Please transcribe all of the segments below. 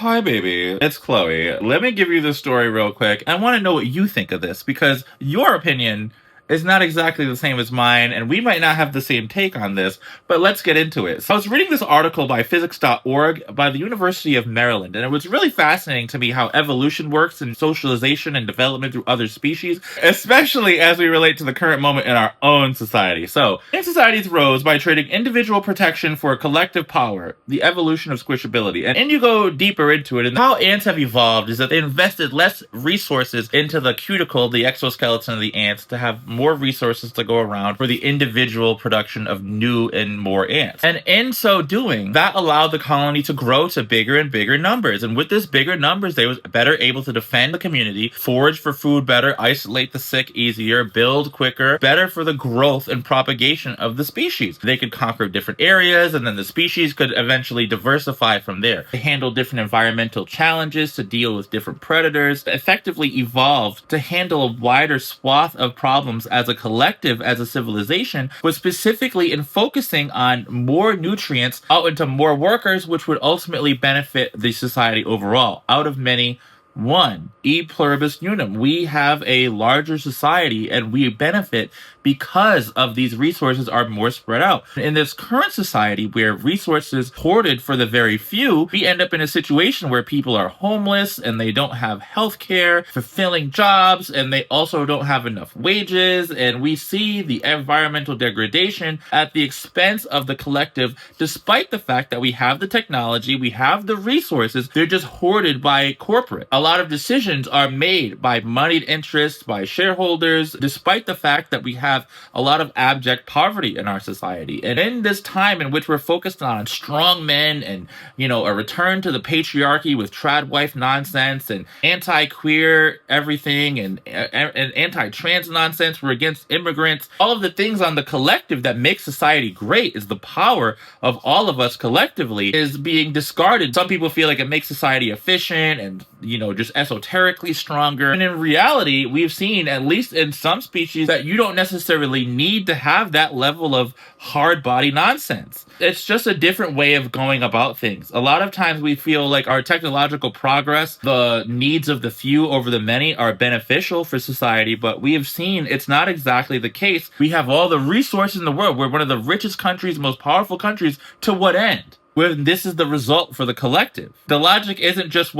Hi, baby. It's Chloe. Let me give you the story real quick. I want to know what you think of this because your opinion is not exactly the same as mine, and we might not have the same take on this, but let's get into it. So I was reading this article by physics.org by the University of Maryland, and it was really fascinating to me how evolution works and socialization and development through other species, especially as we relate to the current moment in our own society. So, ant societies rose by trading individual protection for collective power, the evolution of squishability. And you go deeper into it, and how ants have evolved is that they invested less resources into the cuticle, the exoskeleton of the ants, to have more resources to go around for the individual production of new and more ants. And in so doing, that allowed the colony to grow to bigger and bigger numbers. And with this bigger numbers, they was better able to defend the community, forage for food better, isolate the sick easier, build quicker, better for the growth and propagation of the species. They could conquer different areas, and then the species could eventually diversify from there. They handled different environmental challenges to deal with different predators, effectively evolved to handle a wider swath of problems as a collective, as a civilization, but specifically in focusing on more nutrients out into more workers, which would ultimately benefit the society overall. Out of many, one, e pluribus unum. We have a larger society and we benefit because of these resources are more spread out. In this current society where resources hoarded for the very few, we end up in a situation where people are homeless and they don't have health care, fulfilling jobs, and they also don't have enough wages. And we see the environmental degradation at the expense of the collective, despite the fact that we have the technology, we have the resources, they're just hoarded by corporate. A lot of decisions are made by moneyed interests, by shareholders, despite the fact that we have a lot of abject poverty in our society. And in this time in which we're focused on strong men and, a return to the patriarchy with trad wife nonsense and anti-queer everything and anti-trans nonsense, we're against immigrants, all of the things on the collective that makes society great is the power of all of us collectively is being discarded. Some people feel like it makes society efficient and, just esoterically stronger. And in reality, we've seen, at least in some species, that you don't necessarily need to have that level of hard body nonsense. It's just a different way of going about things. A lot of times we feel like our technological progress, the needs of the few over the many are beneficial for society, but we have seen it's not exactly the case. We have all the resources in the world. We're one of the richest countries, most powerful countries. To what end? When this is the result for the collective. The logic isn't just,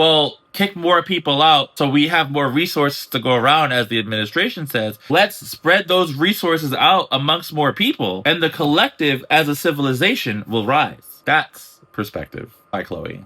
kick more people out so we have more resources to go around, as the administration says. Let's spread those resources out amongst more people, and the collective as a civilization will rise. That's perspective by Chloe.